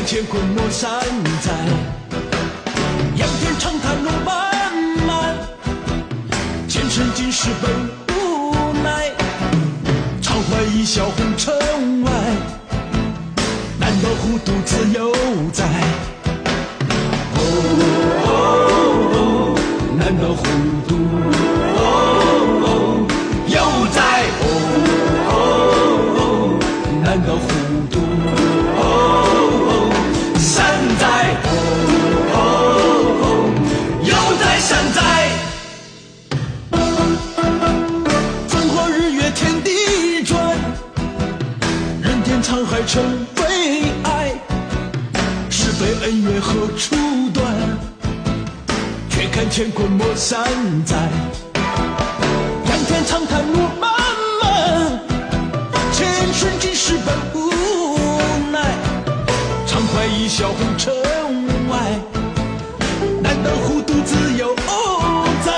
乾坤莫山在，仰天长叹路漫漫，前生今世本无奈，常怀一笑红尘外，难道糊涂自由在？难道糊涂又在？难道糊涂山在？又在山在？风花日月天地转，人间沧海成悲哀，是非恩怨何处断？却看乾坤莫山在，仰天长叹路漫漫，前生今世本无奈，常怀一笑红尘外，难道糊涂自由在？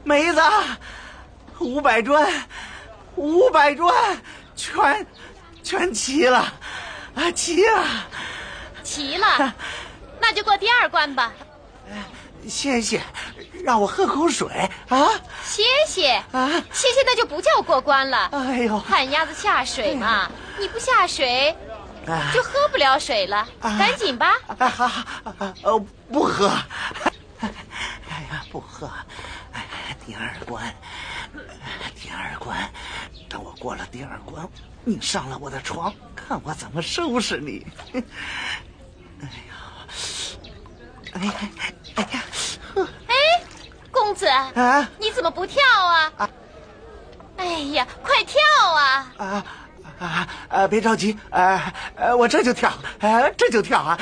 梅子，500砖，全齐了，齐了，那就过第2关吧。谢谢，让我喝口水啊！谢谢，那就不叫过关了。哎呦，旱鸭子下水嘛，你不下水就喝不了水了，赶紧吧。不喝。哎呀，不喝。第二关，等我过了第2关，你上了我的床，看我怎么收拾你。公子你怎么不跳啊？哎呀，快跳啊！别着急，我这就跳，我这就跳，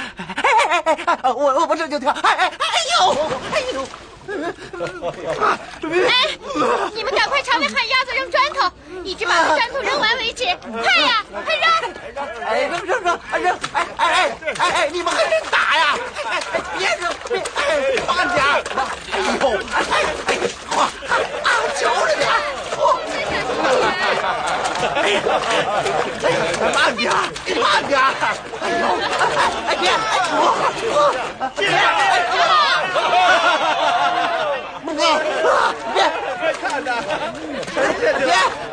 哎呦！你们赶快朝那旱鸭子扔砖头，一直把那砖头扔完为止！快呀，快扔！扔！你们还真打呀！别扔！慢点！求着点！慢点！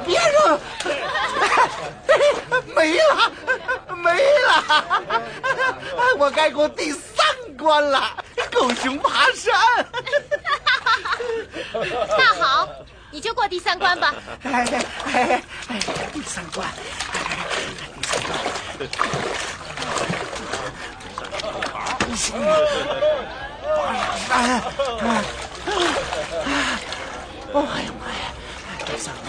别扔！没了！我该过第3关了，狗熊爬山。那好，你就过第3关吧。第三关。爬上山。哎呀妈呀！第3关。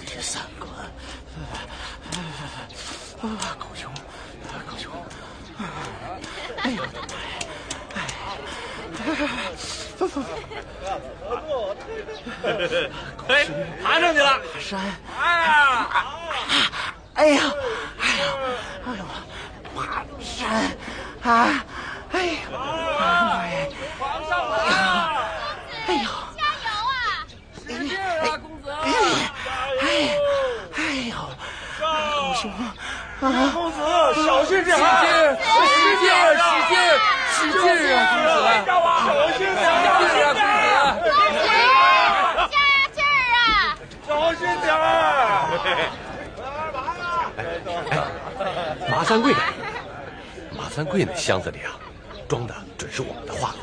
第3关。狗熊。哎呦我的妈呀！爬上去了。山。哎呀，爬山啊！哎呦，妈呀！往上爬！加油啊！使劲啊，公子！狗熊公子，小心点！使劲啊，公子！小心点！公子！加劲儿啊！小心点！马三贵呢？马三贵那箱子里啊，装的准是我们的话筒。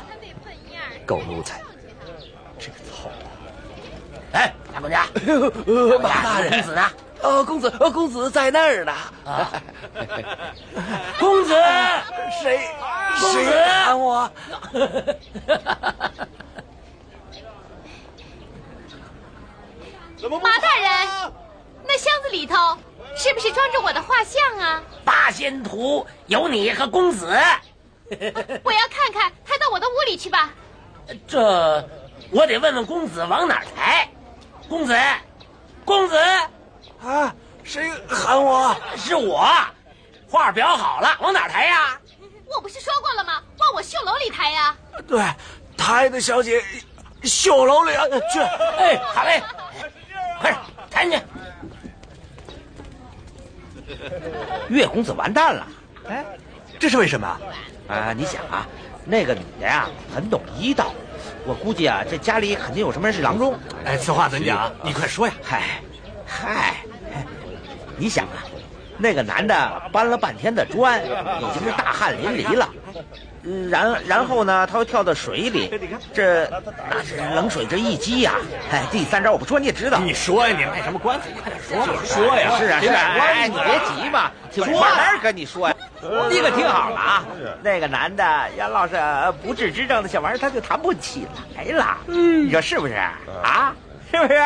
狗奴才！这个操！哎，大公家，马大人，公子呢？公子在那儿呢。公子，谁公子喊我？马大人，那箱子里头是不是装着我的画像啊？八仙图有你和公子。我要看看，抬到我的屋里去吧。这我得问问公子往哪儿抬。公子，公子，啊，谁喊我？是我。画裱好了，往哪儿抬呀？我不是说过了吗？往我绣楼里抬呀。对，抬的小姐绣楼里去。哎，好嘞，快点抬进去。岳公子完蛋了。哎，这是为什么？你想啊，那个女的呀，很懂医道，我估计啊，这家里肯定有什么人是郎中。哎，此话怎讲？你快说呀！嗨，你想啊，那个男的搬了半天的砖，已经是大汗淋漓了。然后呢，他又跳到水里，那是冷水这一激呀。第三招我不说你也知道。你说呀，你卖什么关子？你快点说嘛！说呀！是啊，哎，你别急嘛，我慢慢跟你说呀。你可听好了啊，那个男的要落是不治之症的小玩意儿，他就弹不起来了。你说是不是啊？是不是？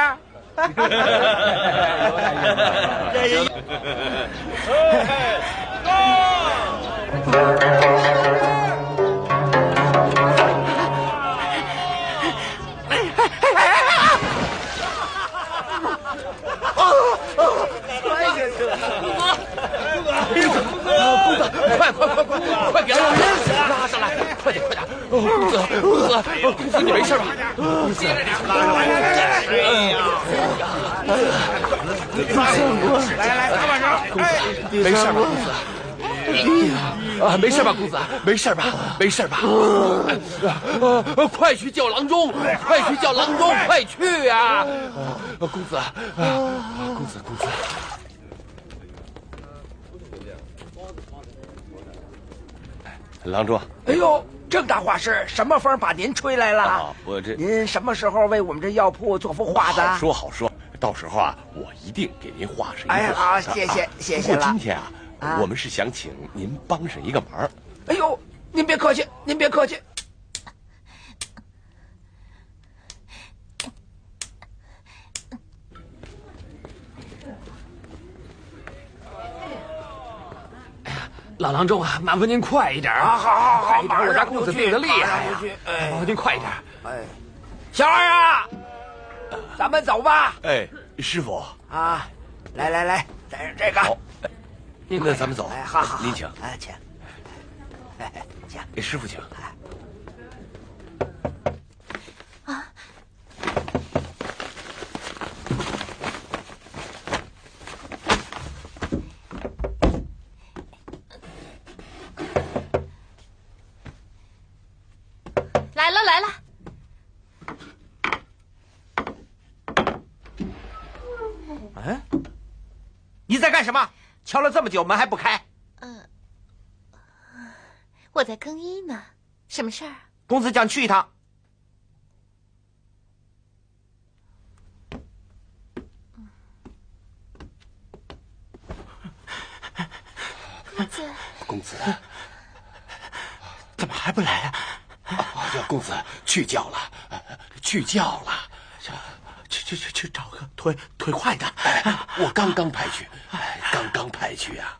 快给拉上来！快点！公子，你没事吧？公子，来，打板手！没事吧，公子？没事吧，公子？没事吧？没事吧？快去叫郎中！快去叫郎中！快去呀！公子，公子。郎中，哎呦，这么大画师，什么风把您吹来了？我这您什么时候为我们这药铺做幅画的？好说，到时候啊，我一定给您画上一幅。哎呀，好，谢谢了。今天啊，我们是想请您帮上一个忙。哎呦，您别客气。老郎中啊，麻烦您快一点啊！好，快一点！我家公子病得厉害呀！麻烦您快一点。哎，小二啊，咱们走吧。哎，师傅啊，来，这个。那咱们走。哎，好，您请。哎，请。师傅请。来了。嗯，你在干什么？敲了这么久，门还不开？我在更衣呢。什么事儿？公子叫你去一趟。公子，怎么还不来呀？公子去叫了。去找个腿快的。我刚刚派去呀。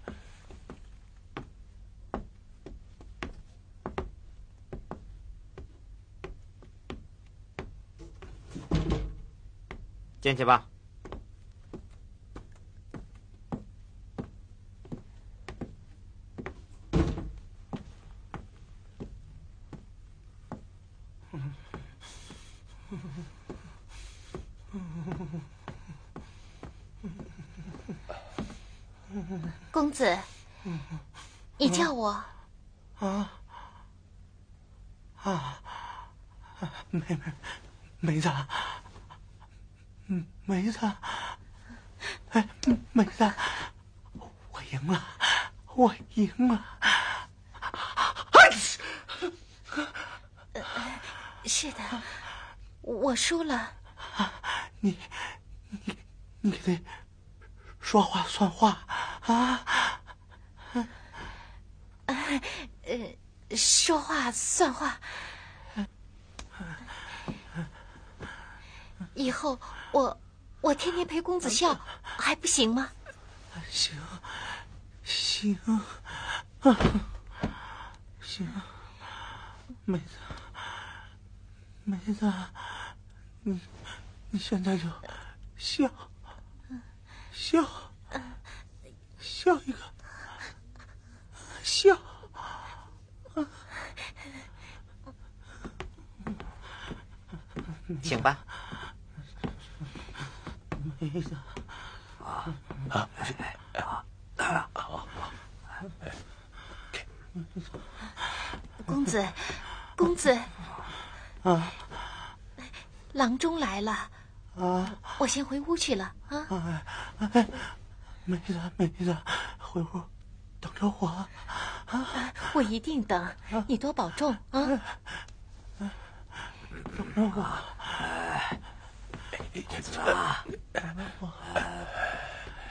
进去吧。公子，你叫我梅子，哎，梅子，我赢了，我赢了！是的，我输了。你得说话算话啊！说话算话。以后我天天陪公子笑，还不行吗？行，行，行，梅子，你现在就笑一个，笑。请吧。梅子，公子，啊，郎中来了，啊，我先回屋去了啊。梅子，回屋等着我啊！我一定等，你多保重啊！等着我。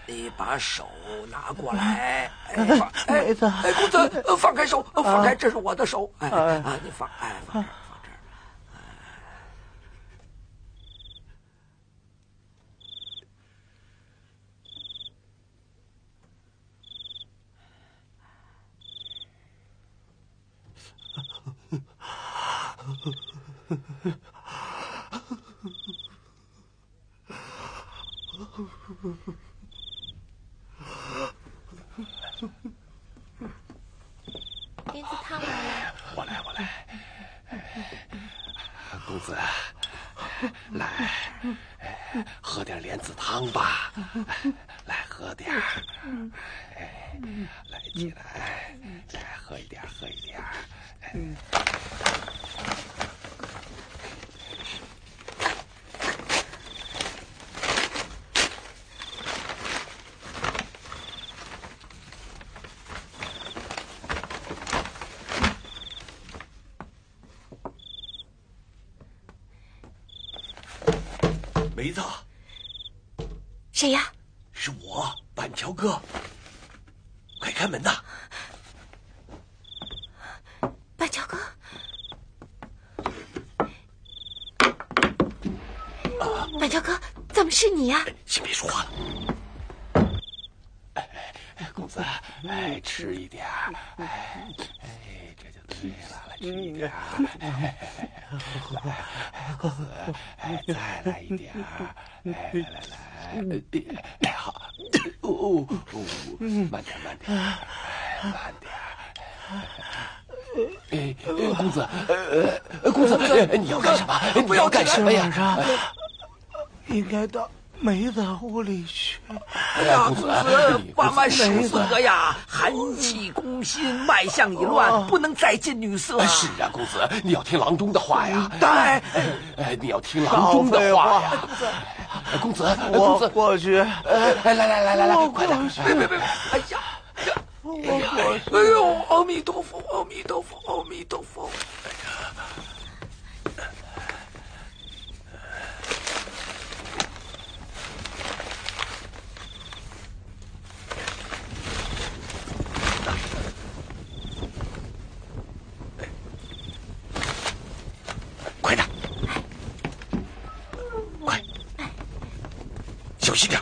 你把手拿过来。梅子，公子，放开手，放开，这是我的手。你放这儿。莲子汤来了，我来。公子，来，喝点莲子汤吧。来，喝点。来，起来，来，喝一点。梅子，谁呀？是我，板桥哥，快开门呐！板桥哥，板桥哥，怎么是你呀？先别说话了。公子，吃一点，这就对了，来吃一点。公子，再来一点。来，好。慢点。公子，你要干什么？不要干什么呀？应该到梅子屋里去。公子，万万十岁了呀，寒气攻心，脉象已乱，不能再近女色。是啊，公子，你要听郎中的话呀。你要听郎少中的废话呀。公子，我过去。来，快点！别！哎呀！我过去。哎呦，阿弥陀佛！快点，快，小心点。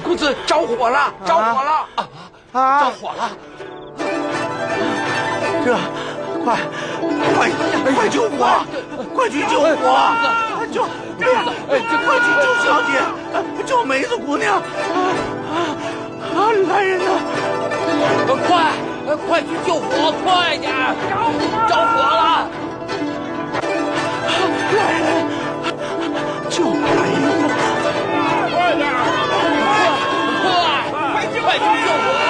公子，着火了！着火了！这，快救火！快去救火！快去救小姐，救梅子姑娘！来人呐！快去救火！快点！着火了！来人，救梅子！快去救火！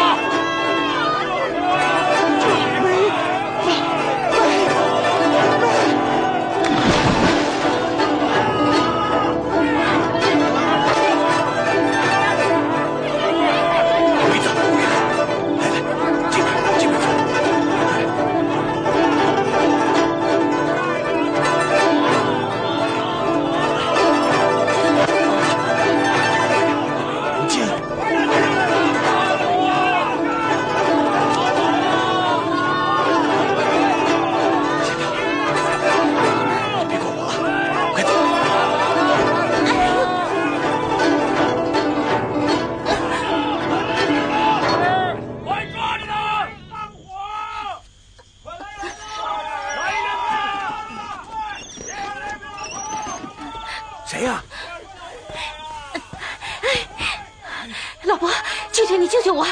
求你救救我，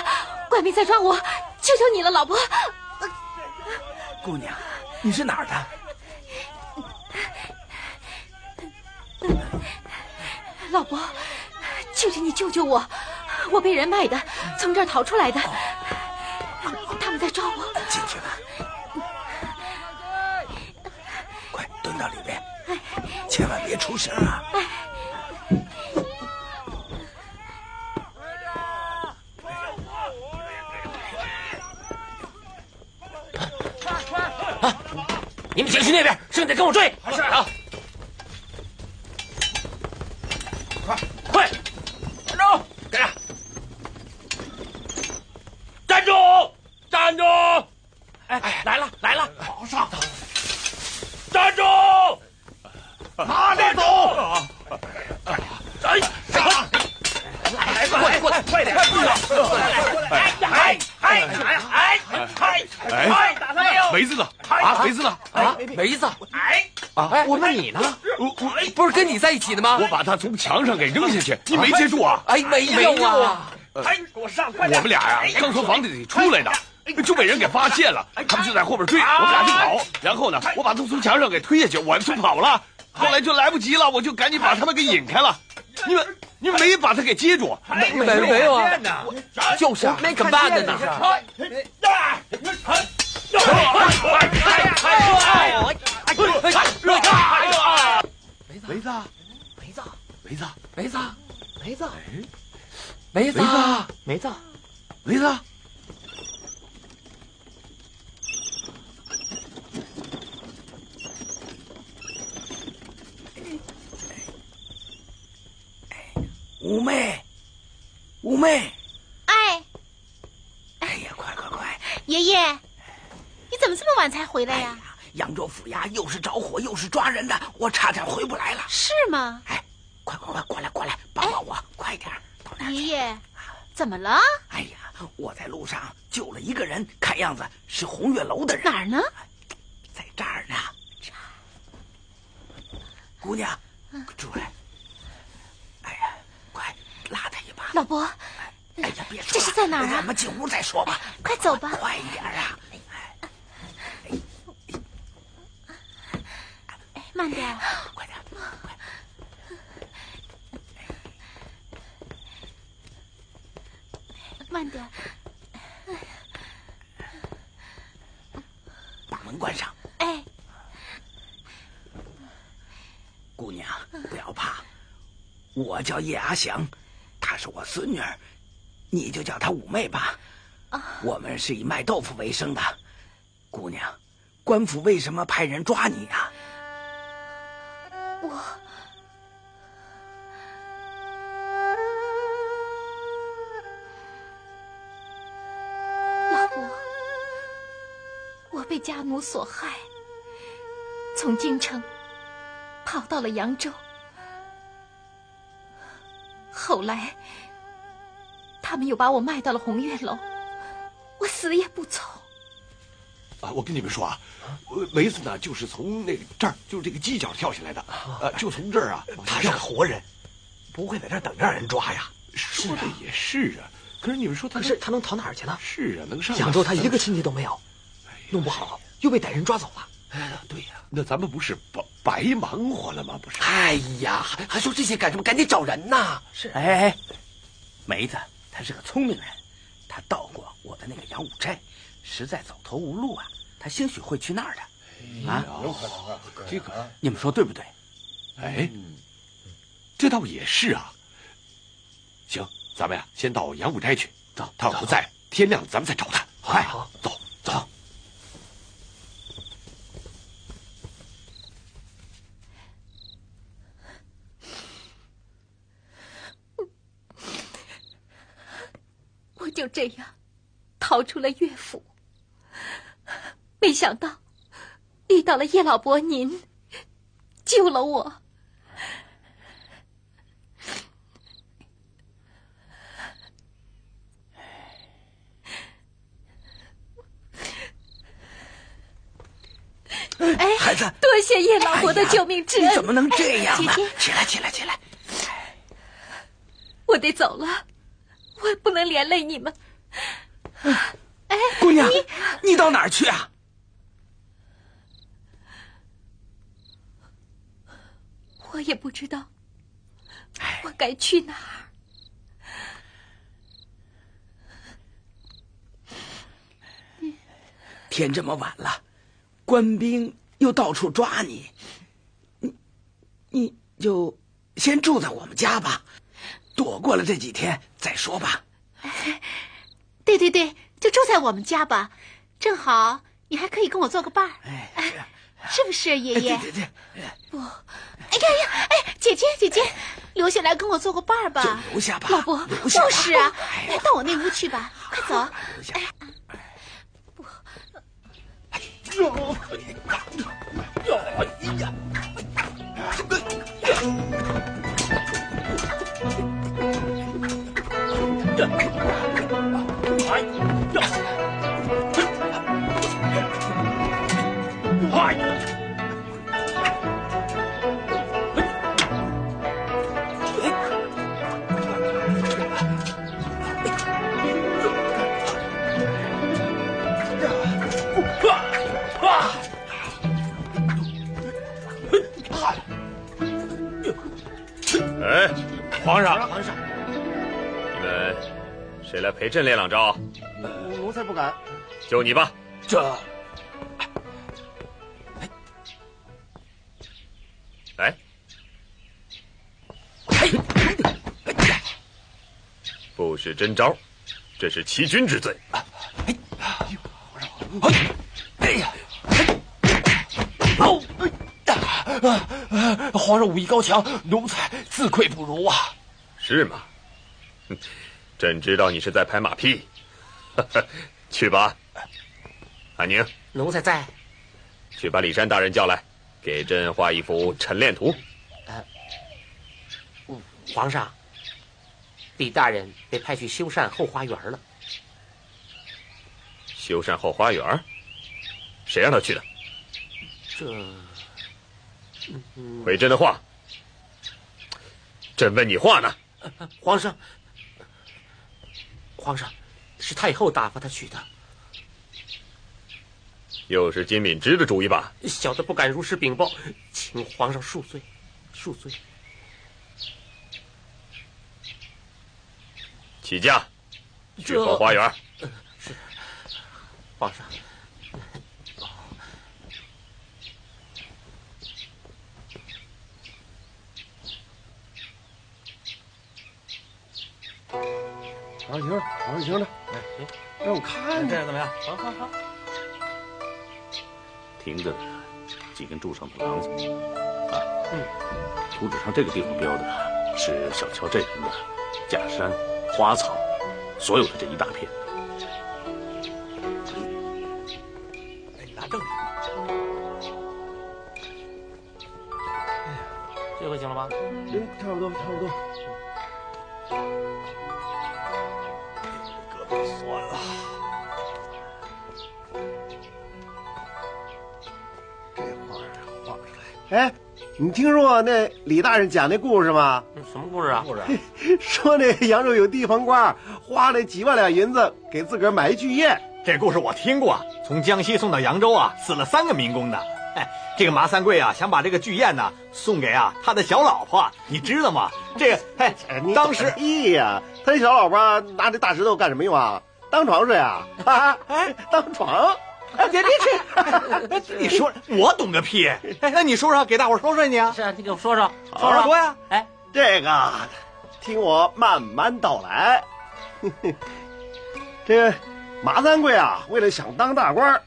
官兵在抓我，求求你了，老伯。姑娘，你是哪儿的？老伯，求求你救救我，我被人卖的，从这儿逃出来的，他们在抓我。进去吧，快蹲到里边，千万别出声啊！你们先去那边，剩下跟我追。是啊，快，站住！跟上！站住！站住！哎，来了来了，往上！站住！哪里走？哎！快点！梅子呢？啊，梅子呢？啊，梅子！我问你呢？不是跟你在一起的吗？我把他从墙上给扔下去，你没接住啊？哎，没有啊！给我上！我们俩呀，刚从房子里出来的，就被人给发现了，他们就在后边追，我们俩就跑。然后呢，我把他从墙上给推下去，我就跑了。后来就来不及了，我就赶紧把他们给引开了。你们没把他给接住？没有啊，就是啊，怎么办呢？这是。梅子，梅子，梅子，梅子，梅子，梅子，梅子，梅子。五妹，五妹，哎呀，快！爷爷，你怎么这么晚才回来呀？扬州府衙又是着火又是抓人的，我差点回不来了。是吗？哎，快，过来，帮帮我，快点到那儿去。爷爷，怎么了？哎呀，我在路上救了一个人，看样子是红月楼的人。哪儿呢？在这儿呢。姑娘，出来。哎呀，快拉他一把。老伯，哎呀，别说了，这是在哪儿啊？咱们进屋再说吧。快走吧。快一点啊！慢点，快点，慢点。把门关上。哎，姑娘，不要怕，我叫叶阿祥，她是我孙女儿，你就叫她五妹吧。我们是以卖豆腐为生的。姑娘，官府为什么派人抓你呀？老伯，我被家奴所害，从京城跑到了扬州，后来他们又把我卖到了红月楼，我死也不从。啊，我跟你们说啊，梅子呢，就是从那个这儿，就是这个犄角跳下来的，就从这儿啊。他是个活人，不会在这儿等着让人抓呀。说的也是啊，可是你们说他，可是他能逃哪儿去呢？是啊，能上扬州他一个亲戚都没有，弄不好又被歹人抓走了。对呀，那咱们不是白忙活了吗？不是？哎呀，还说这些干什么？赶紧找人呐！是，哎，梅子他是个聪明人，他到过我的那个杨武斋，实在走投无路啊，他兴许会去那儿的。啊，有可能啊，这个你们说对不对？哎，这倒也是啊。行，咱们呀，先到杨武斋去。走，他要不在，天亮了咱们再找他。快，走。我就这样逃出了乐府，没想到遇到了叶老伯您，救了我。哎，孩子，多谢叶老伯的救命之恩。你怎么能这样呢？姐姐，起来！我得走了，我也不能连累你们。哎，姑娘，你到哪儿去啊？我也不知道，我该去哪儿。天这么晚了，官兵又到处抓你，你就先住在我们家吧，躲过了这几天再说吧。对，就住在我们家吧，正好你还可以跟我做个伴儿。是不是爷爷？对。不，哎，姐姐，留下来跟我做个伴儿吧。就留下吧，老伯，留下吧。就是啊，到我那屋去吧，快走。留下。哎，皇上，你们谁来陪朕练两招？奴才不敢。就你吧。来，不是真招，这是欺君之罪。皇上武艺高强，奴才自愧不如啊！是吗？朕知道你是在拍马屁。去吧，安宁。奴才在。去把李山大人叫来，给朕画一幅晨练图。皇上，李大人被派去修缮后花园了。修缮后花园？谁让他去的？回朕的话，朕问你话呢。皇上，是太后打发他去的。又是金敏之的主意吧？小的不敢如实禀报，请皇上恕罪，恕罪。起驾，去后花园。是，皇上。好好行的，让我看这样怎么样？好。听着，几根柱上的廊子啊，图纸上这个地方标的是小桥这边的假山、花草，所有的这一大片。你拿正这回行了吧？差不多。胳膊酸了。这画画出来。哎，你听说那李大人讲那故事吗？什么故事啊？说那扬州有地方官花了几万两银子给自个儿买一巨雁。这故事我听过，从江西送到扬州啊，死了3个民工的。哎，这个麻三贵啊，想把这个巨雁呢送给他的小老婆，你知道吗？这个当时他这小老婆拿这大石头干什么用啊？当床睡啊？当床？你说我懂个屁！那你说说，给大伙说说你啊？是啊，你给我说说。说呀！哎，这个听我慢慢道来。这马三贵啊，为了想当大官，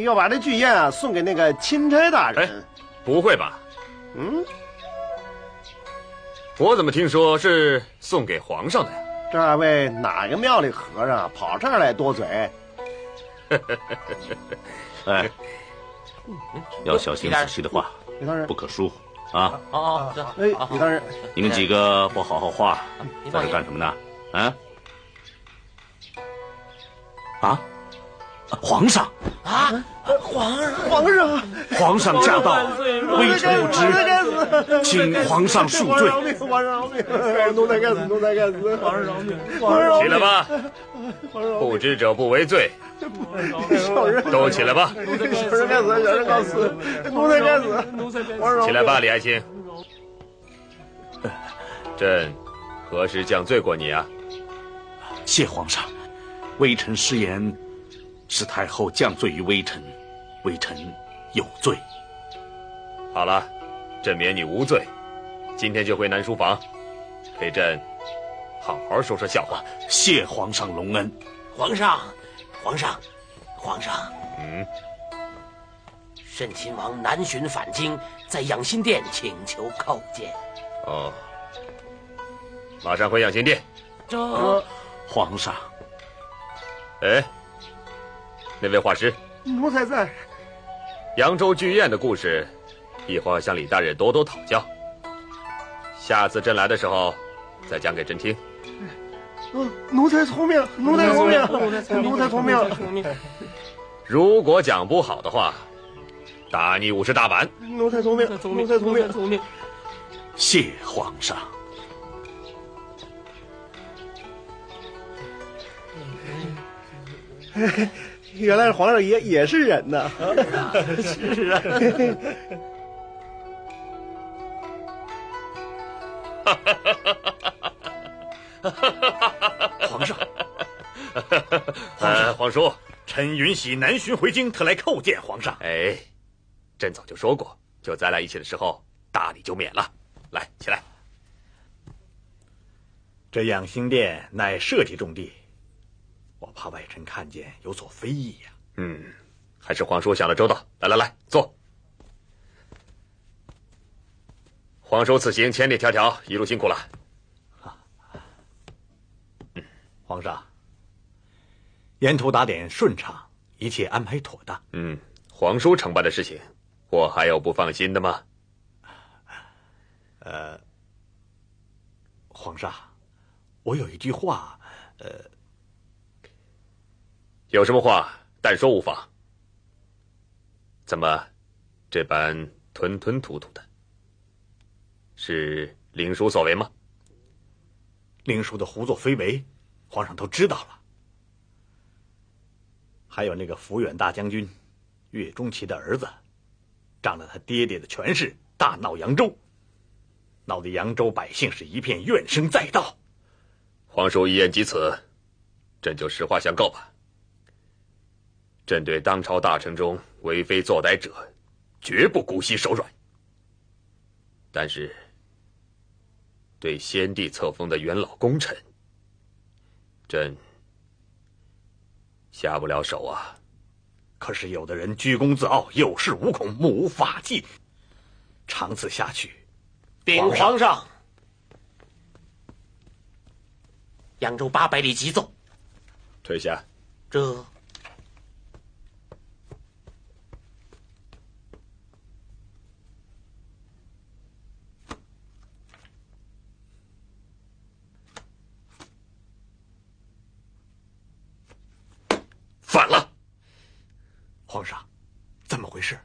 要把这巨雁啊送给那个钦差大人。不会吧？我怎么听说是送给皇上的呀？这二位哪个庙里和尚跑这儿来多嘴？哎，要小心仔细的画，不可疏忽啊！李大人，你们几个不好好画，在这干什么呢？皇上，啊！皇上驾到，微臣不知，请皇上恕罪。皇上饶命！奴才该死，奴才该死！皇上饶命！皇上饶命！起来吧，不知者不为罪。都起来吧！小人该死，小人该死，奴才该死！起来吧，李爱卿。朕何时降罪过你啊？谢皇上，微臣失言，是太后降罪于微臣，微臣有罪。好了，朕免你无罪，今天就回南书房，陪朕好好说说笑话。谢皇上隆恩。皇上，慎亲王南巡返京，在养心殿请求叩见。哦，马上回养心殿。皇上。哎，那位画师，奴才在。扬州剧宴的故事，一会儿向李大人多多讨教。下次朕来的时候，再讲给朕听。奴才从命，奴才从命，奴才从命。如果讲不好的话，打你50大板。奴才从命，奴才从命。谢皇上。原来皇上也是人呐！是啊。皇上，皇叔，臣允许南巡回京，特来叩见皇上。哎，朕早就说过，就咱俩一起的时候，大礼就免了。来，起来。这养心殿乃社稷重地，我怕外臣看见有所非议呀。还是皇叔想得周到。来，坐。皇叔此行千里迢迢，一路辛苦了。皇上，沿途打点顺畅，一切安排妥当。皇叔承办的事情，我还有不放心的吗？皇上，我有一句话，有什么话但说无妨。怎么这般吞吞吐吐的？是令叔所为吗？令叔的胡作非为，皇上都知道了。还有那个抚远大将军岳钟琪的儿子，仗着他爹爹的权势，大闹扬州，闹得扬州百姓是一片怨声载道。皇叔一言及此，朕就实话相告吧。朕对当朝大臣中为非作歹者，绝不姑息手软。但是，对先帝册封的元老功臣，朕下不了手啊。可是有的人居功自傲，有恃无恐，目无法纪，长此下去，禀皇上，扬州800里急奏。退下。这反了！皇上，怎么回事？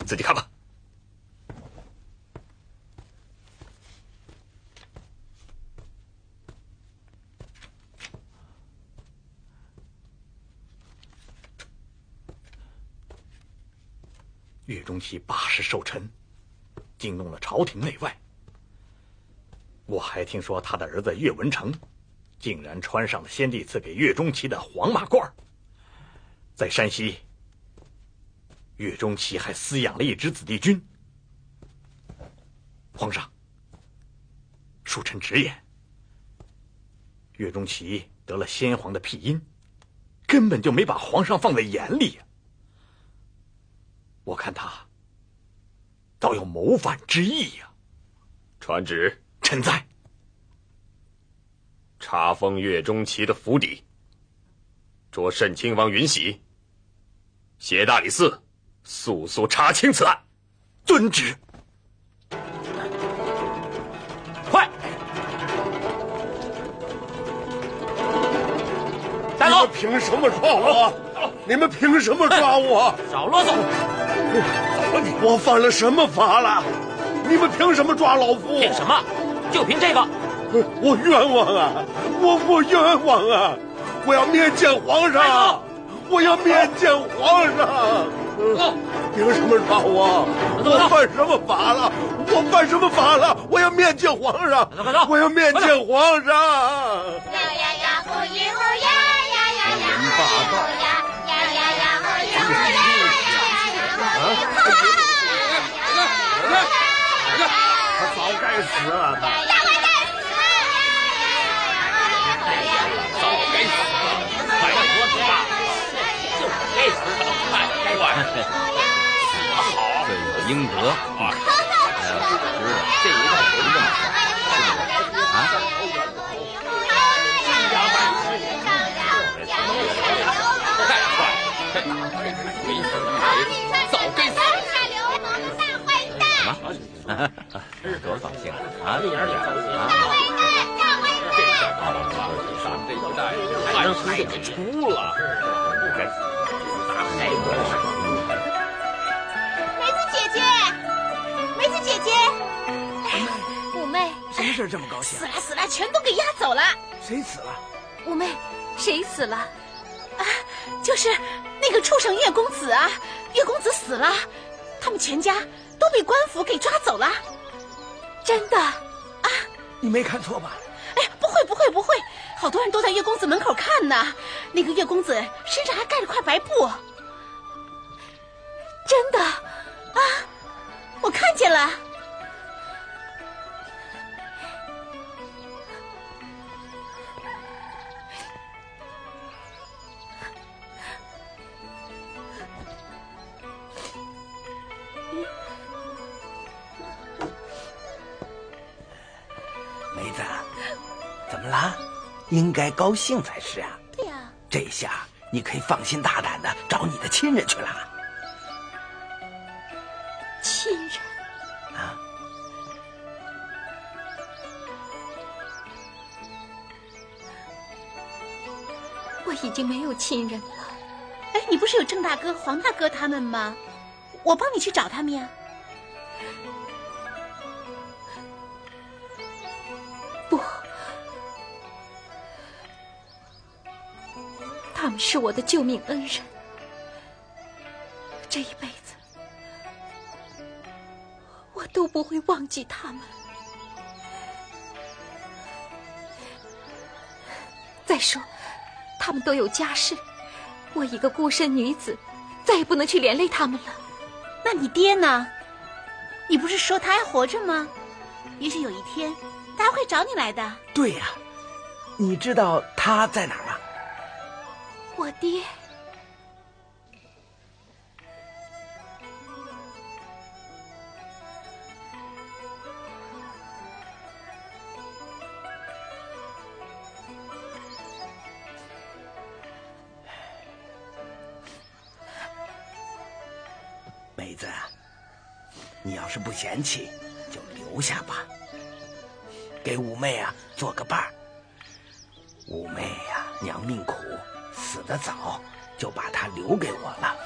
自己看吧。岳钟琪8世寿辰，惊动了朝廷内外。我还听说他的儿子岳文成，竟然穿上了先帝赐给岳钟琪的黄马褂。在山西，岳钟琪还饲养了一支子弟军。皇上，恕臣直言，岳钟琪得了先皇的庇荫，根本就没把皇上放在眼里呀。我看他倒有谋反之意呀。传旨，臣在。查封岳钟琪的府邸，着慎亲王允玺携大理寺速速查清此案。遵旨。快！带走！凭什么抓我？你们凭什么抓我？少啰嗦！走了你！我犯了什么法了？你们凭什么抓老夫？凭什么？就凭这个！我冤枉啊！我冤枉啊！我要面见皇上！我要面见皇上！凭什么抓我？我犯什么法了？我犯什么法了？我要面见皇上！我要面见皇上！呀呀呀，呼一呼呀呀呀呀，呼一呼呀呀呀呀，呼一呼呀呀呀呀，他早该死了！呀呀，我该死了！早该死了！快活死吧！就是该死的，太乖，死得好，罪有应得。这一代人这么啊？太坏！早该死！什么？多高兴啊！大坏蛋！大坏蛋！这下大王了，上这一代汉室就给出了。该死！大害我！梅子姐姐，梅子姐姐，五妹，什么事这么高兴？死了死了，全都给押走了。谁死了？五妹，谁死了？啊，就是那个畜生岳公子啊！岳公子死了，他们全家都被官府给抓走了。真的啊？你没看错吧？哎呀，不会不会不会，好多人都在岳公子门口看呢。那个岳公子身上还盖着块白布。真的啊，我看见了。梅子，怎么了？应该高兴才是啊。对呀，这下你可以放心大胆的找你的亲人去了。亲人啊？我已经没有亲人了。哎，你不是有郑大哥、黄大哥他们吗？我帮你去找他们呀。不，他们是我的救命恩人，这一辈子我都不会忘记他们。再说，他们都有家室，我一个孤身女子，再也不能去连累他们了。那你爹呢？你不是说他还活着吗？也许有一天他还会找你来的。对呀，你知道他在哪儿吗？我爹梅子，你要是不嫌弃，就留下吧，给五妹啊做个伴儿。五妹呀，娘命苦，死得早，就把她留给我了。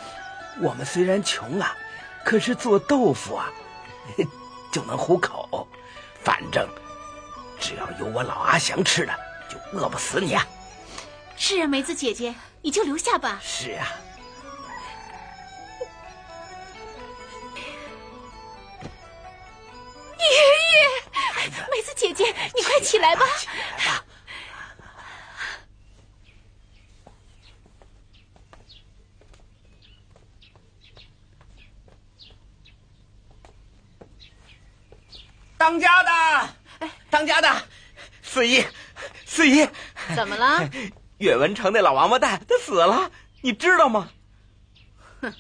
我们虽然穷啊，可是做豆腐啊，就能糊口。反正只要有我老阿祥吃的，就饿不死你啊。是啊，梅子姐姐，你就留下吧。是啊。爷爷，梅子姐姐，你快起来吧。起来吧。当家的，当家的，四姨，四姨，怎么了？岳文成那老王八蛋，他死了，你知道吗？哼，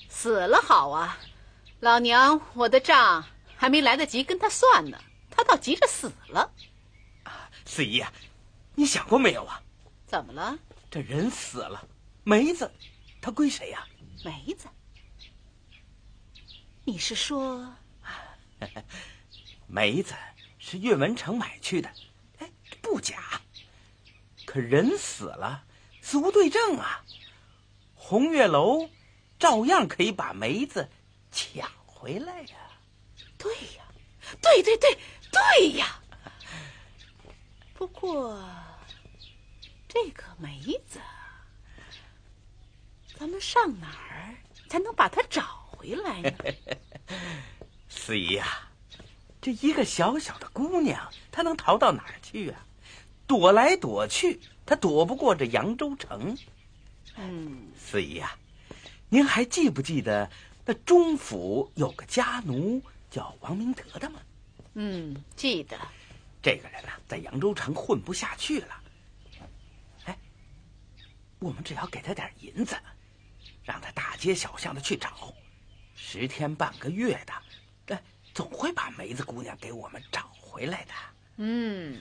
死了好啊，老娘我的账还没来得及跟他算呢，他倒急着死了。四姨啊，你想过没有啊？怎么了？这人死了，梅子，他归谁呀？梅子？你是说？梅子是岳文成买去的，哎，不假。可人死了，死无对证啊！红月楼照样可以把梅子抢回来呀！对呀，对呀！不过这个梅子，咱们上哪儿才能把它找回来呢？四姨呀，这一个小小的姑娘，她能逃到哪儿去啊？躲来躲去，她躲不过这扬州城。四姨呀，您还记不记得那中府有个家奴叫王明德的吗？记得。这个人呢，在扬州城混不下去了。哎，我们只要给他点银子，让他大街小巷的去找，10天半个月的，总会把梅子姑娘给我们找回来的。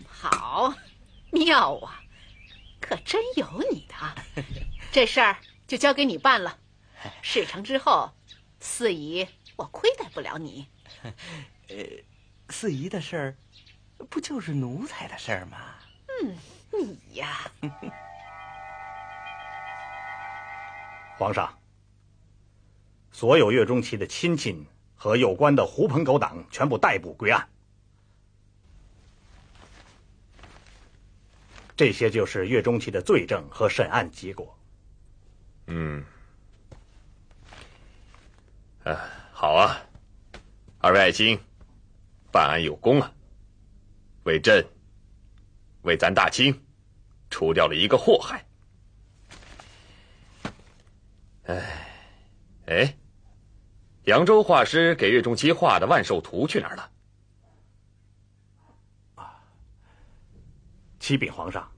好，妙啊！可真有你的，这事儿就交给你办了。事成之后，四姨我亏待不了你。四姨的事儿，不就是奴才的事儿吗？你呀，皇上，所有岳钟琪的亲戚和有关的狐朋狗党全部逮捕归案。这些就是岳钟琪的罪证和审案结果。好啊，二位爱卿，办案有功啊，为朕，为咱大清，除掉了一个祸害。扬州画师给岳钟琪画的万寿图去哪儿了？启禀皇上，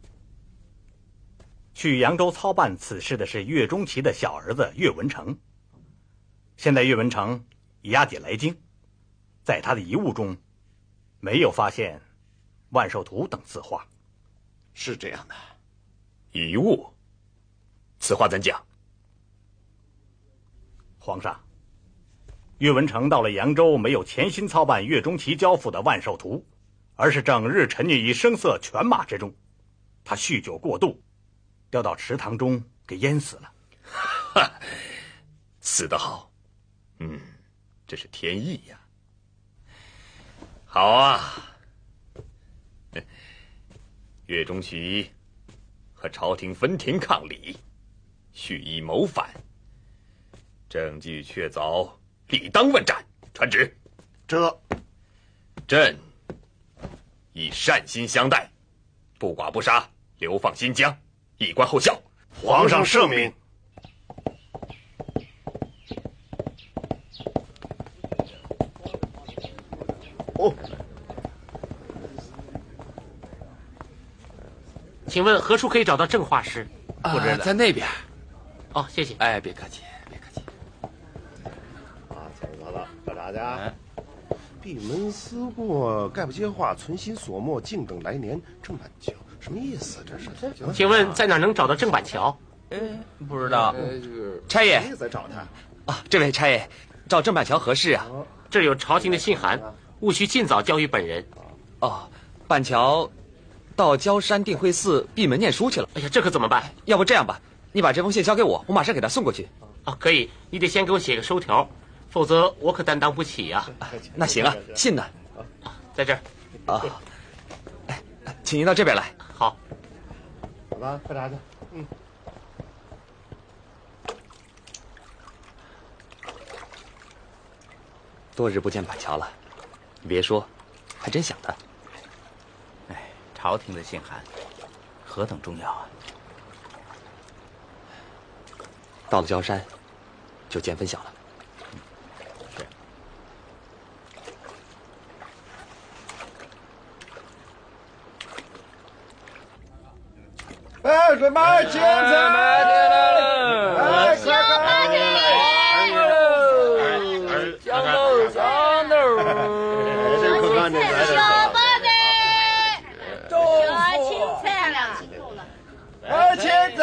去扬州操办此事的是岳钟琪的小儿子岳文成。现在岳文成已押解来京，在他的遗物中没有发现万寿图等字画。是这样的。遗物？此话怎讲？皇上，岳文成到了扬州，没有潜心操办岳钟琪交付的万寿图，而是整日沉溺于声色犬马之中。他酗酒过度，掉到池塘中给淹死了。死得好，这是天意呀。好啊，岳钟琪和朝廷分庭抗礼，蓄意谋反，证据确凿，理当问斩。传旨，朕以善心相待，不剐不杀，流放新疆，以观后效。皇上圣明。请问何处可以找到正画师？不知道，在那边。哦，谢谢。哎，别客气，别客气。请坐了，喝茶去。闭门思过，概不接话，存心所默，静等来年。郑板桥什么意思？这是？请问在哪能找到郑板桥？不知道。差爷，在找他啊，这位差爷，找郑板桥何事啊？这有朝廷的信函，务须尽早交予本人。哦，板桥到焦山定慧寺闭门念书去了。哎呀，这可怎么办？要不这样吧，你把这封信交给我，我马上给他送过去。啊，可以，你得先给我写个收条，否则我可担当不起呀。那行啊，信呢？在这儿。啊，哎，请您到这边来。好。好吧，喝茶去。多日不见板桥了，你别说，还真想他。朝廷的信函何等重要啊！到了焦山，就见分晓了。是。哎，准备钱财！哎，小八戒！香豆，香豆！小八戒！哎，钱财！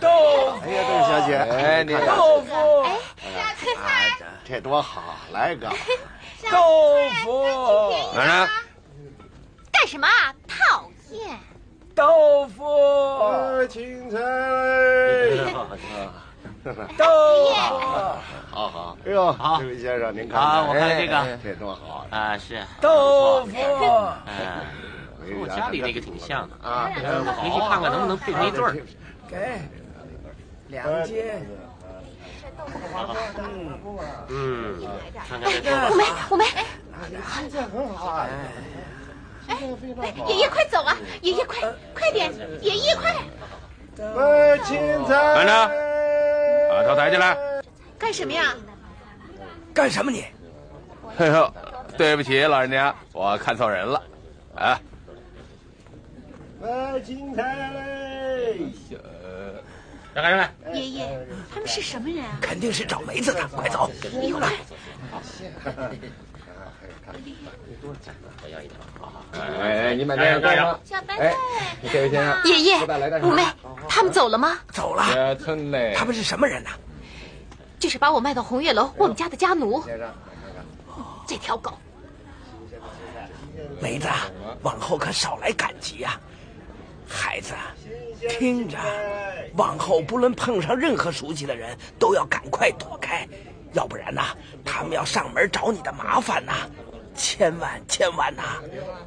豆腐！哎呀，郑小姐，哎，你豆腐！哎，这多好，来个豆腐！哪呢？干什么啊？讨厌！豆腐，青菜，豆腐，好好，哎呦，好，这位先生，您看啊，我看这个，这多好啊，是豆腐，跟我家里那个挺像的啊，我回去看看能不能配成一对儿。给2斤。看看这五梅，这很好啊。爷爷快走啊！爷爷快点！爷爷快！卖青菜。班长，把头抬起来。干什么呀？干什么你？哎呦，对不起，老人家，我看错人了。啊，卖青菜嘞！让开！爷爷，他们是什么人啊？肯定是找梅子的，快走！你快！哎，你买这个干什么？小白菜。这位先生，爷爷，五梅，他们走了吗？走了。他们是什么人呢？就是把我卖到红月楼我们家的家奴。这条狗。梅子，往后可少来赶集呀，孩子，听着，往后不论碰上任何熟悉的人，都要赶快躲开，要不然呐，他们要上门找你的麻烦呐！千万呐，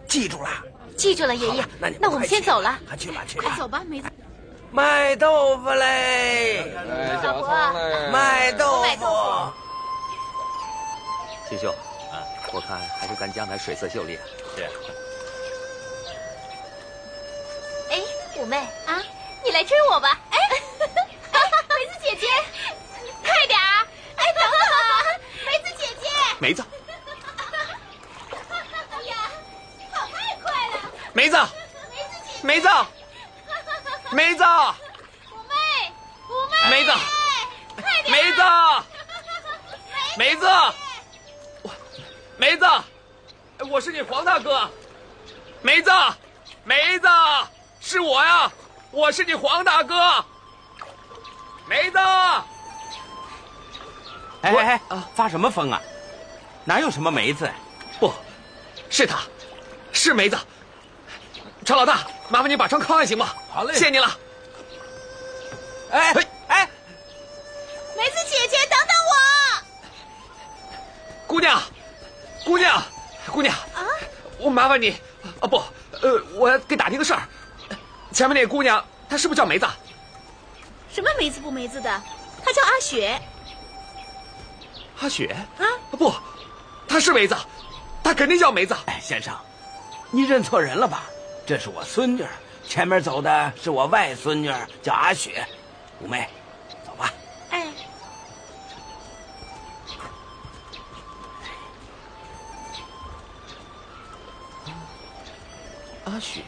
记住了。记住了，爷爷。那我们先走了。去吧。快走吧，梅子。卖豆腐嘞！老婆，卖豆腐。锦绣啊，我看还是咱江南水色秀丽啊。是。哎，五妹啊，你来追我吧！哎，梅子姐姐，快点儿！哎，等等，梅子姐姐。梅子。哎呀，跑太快了！梅子，梅子，梅子，五妹，梅子，快点！梅子，梅子，梅子，我是你黄大哥。梅子，梅子，是我呀，我是你黄大哥。梅子，哎，发什么疯啊？哪有什么梅子？不，是他，是梅子。常老大，麻烦你把窗靠岸行吗？好嘞，谢谢您了。哎，梅子姐姐，等等我！姑娘啊！我麻烦你，不，我得打听个事儿。前面那个姑娘，她是不是叫梅子？什么梅子不梅子的？她叫阿雪。阿雪？啊，不，她是梅子，她肯定叫梅子。哎，先生，你认错人了吧？这是我孙女，前面走的是我外孙女，叫阿雪。五妹，走吧。哎。阿雪。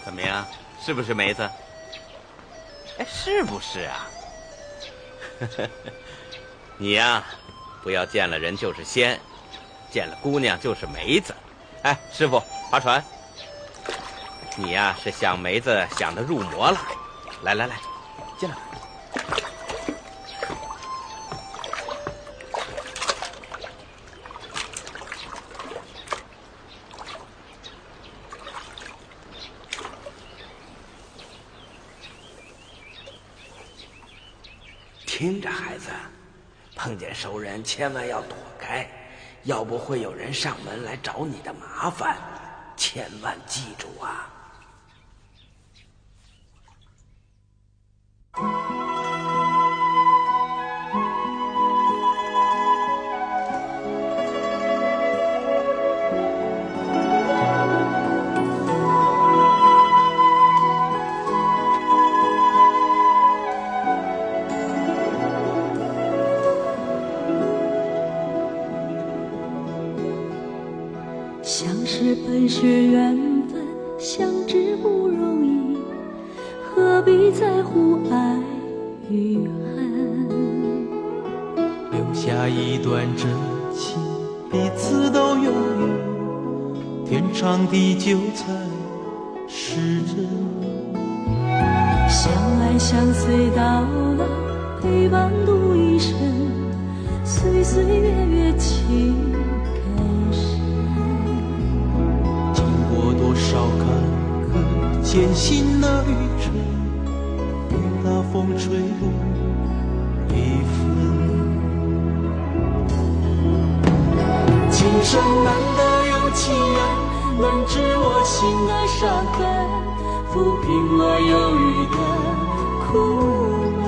怎么样？是不是梅子？哎，是不是啊？你呀，不要见了人就是仙，见了姑娘就是梅子。哎，师傅，划船。你呀，是想梅子想得入魔了。来，进来。听着，孩子，碰见熟人千万要躲开，要不会有人上门来找你的麻烦，千万记住啊！相识本是缘分，相知不容易，何必在乎爱与恨？留下一段真情，彼此都有缘，天长地久才是真。相爱相随到老，陪伴度一生，岁岁月月情更深。经过多少坎坷艰辛的旅程，雨打风吹不一分。今生难得有情人，能知我心的伤痕，抚平我忧郁的苦闷。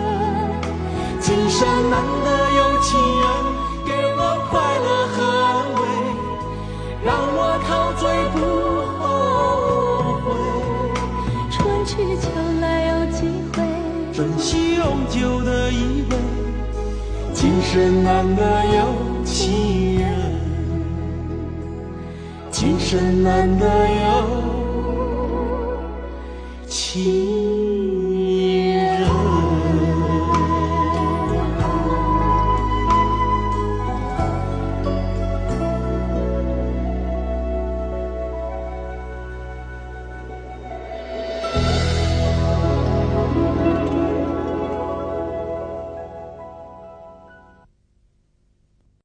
今生难得有情人，给我快乐和安慰，让我陶醉不后悔。春去秋来有机会，珍惜永久的依偎。今生难得有情人，今生难得有情人。